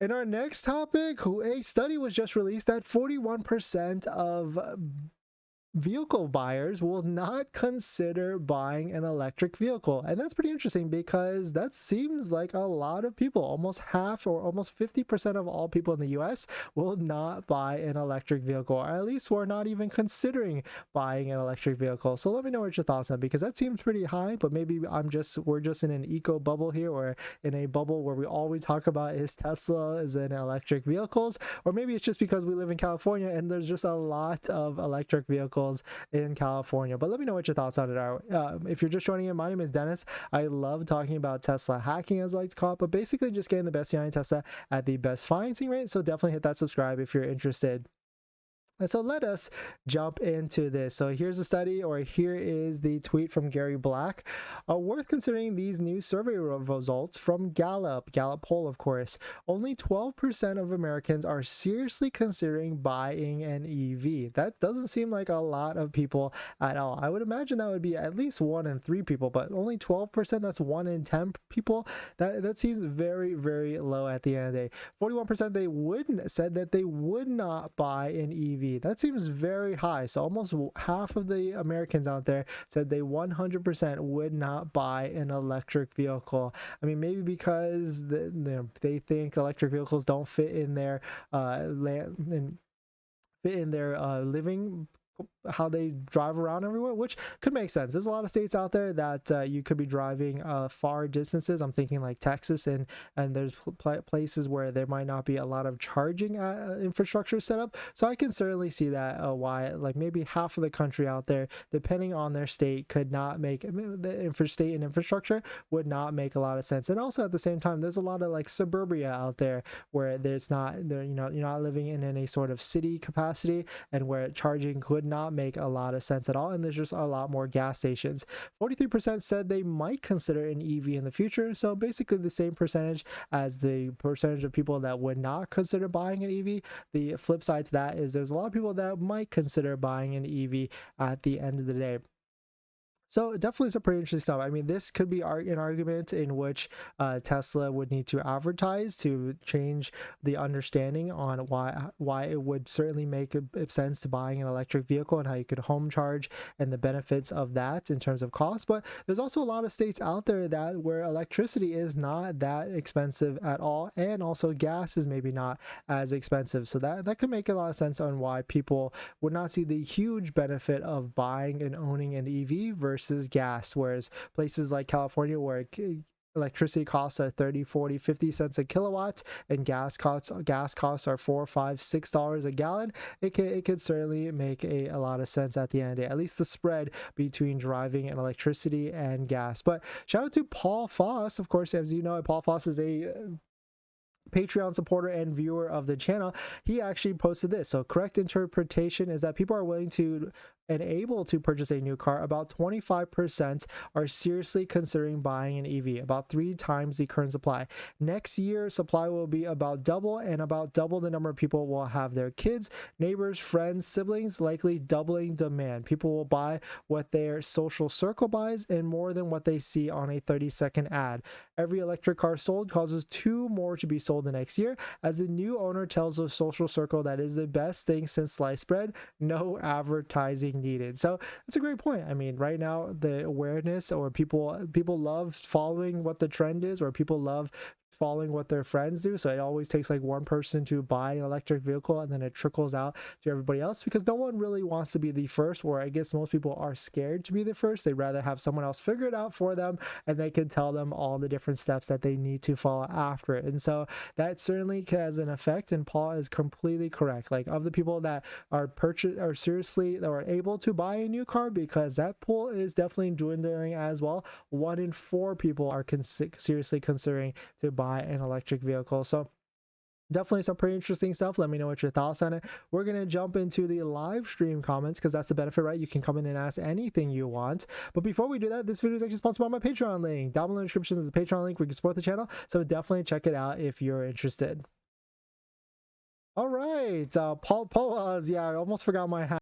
In our next topic, a study was just released that 41% of vehicle buyers will not consider buying an electric vehicle. And that's pretty interesting because that seems like a lot of people. Almost half, or almost 50% of all people in the US will not buy an electric vehicle, or at least we're not even considering buying an electric vehicle. So let me know what your thoughts are, because that seems pretty high, but maybe we're just in an eco bubble here, or in a bubble where all we talk about is Tesla is in electric vehicles, or maybe it's just because we live in California and there's just a lot of electric vehicles in California. But let me know what your thoughts on it are. If you're just joining in, my name is Dennis. I love talking about Tesla hacking, as I like to call it, but basically just getting the best behind Tesla at the best financing rate. So definitely hit that subscribe if you're interested. And so let us jump into this. So here's the study, or here is the tweet from Gary Black. Worth considering these new survey results from Gallup Poll, of course. Only 12% of Americans are seriously considering buying an EV. That doesn't seem like a lot of people at all. I would imagine that would be at least 1 in 3 people, but only 12%, that's 1 in 10 people. That seems very, very low at the end of the day. 41% said that they would not buy an EV. That seems very high. So almost half of the Americans out there said they 100% would not buy an electric vehicle. I mean, maybe because they think electric vehicles don't fit in their living, how they drive around everywhere, which could make sense. There's a lot of states out there that you could be driving far distances. I'm thinking like Texas, and there's places where there might not be a lot of charging infrastructure set up. So I can certainly see that why like maybe half of the country out there, depending on their state, could not make the state and infrastructure would not make a lot of sense. And also at the same time, there's a lot of like suburbia out there where there's not there, you're not living in any sort of city capacity, and where charging could not make a lot of sense at all, and there's just a lot more gas stations. 43% said they might consider an EV in the future, so basically the same percentage as the percentage of people that would not consider buying an EV. The flip side to that is there's a lot of people that might consider buying an EV at the end of the day. So definitely some pretty interesting stuff. I mean, this could be an argument in which Tesla would need to advertise to change the understanding on why it would certainly make sense to buying an electric vehicle, and how you could home charge and the benefits of that in terms of cost. But there's also a lot of states out there where electricity is not that expensive at all, and also gas is maybe not as expensive. So that could make a lot of sense on why people would not see the huge benefit of buying and owning an EV versus gas, whereas places like California, where electricity costs are 30, 40, 50 cents a kilowatt, and gas costs are $4, $5, $6 a gallon, it could certainly make a lot of sense at the end of the day, at least the spread between driving and electricity and gas. But shout out to Paul Foss, of course. As you know, Paul Foss is a Patreon supporter and viewer of the channel. He actually posted this. So correct interpretation is that people are willing to and able to purchase a new car. About 25% are seriously considering buying an EV, about 3 times the current supply. Next year, supply will be about double, and about double the number of people will have their kids, neighbors, friends, siblings, likely doubling demand. People will buy what their social circle buys, and more than what they see on a 30-second ad. Every electric car sold causes 2 more to be sold the next year, as the new owner tells the social circle that is the best thing since sliced bread. No advertising needed. So that's a great point. I mean, right now the awareness, or people love following what the trend is, or people love following what their friends do. So it always takes like one person to buy an electric vehicle, and then it trickles out to everybody else, because no one really wants to be the first, or I guess most people are scared to be the first. They'd rather have someone else figure it out for them, and they can tell them all the different steps that they need to follow after it. And so that certainly has an effect, and Paul is completely correct. Like, of the people that are able to buy a new car, because that pool is definitely dwindling as well, 1 in 4 people are seriously considering to buy an electric vehicle. So definitely some pretty interesting stuff. Let me know what your thoughts on it. We're going to jump into the live stream comments, because that's the benefit, right? You can come in and ask anything you want. But before we do that, this video is actually sponsored by my Patreon link. Down below in the description is a Patreon link where you can support the channel. So definitely check it out if you're interested. All right. Paul, yeah, I almost forgot my hat.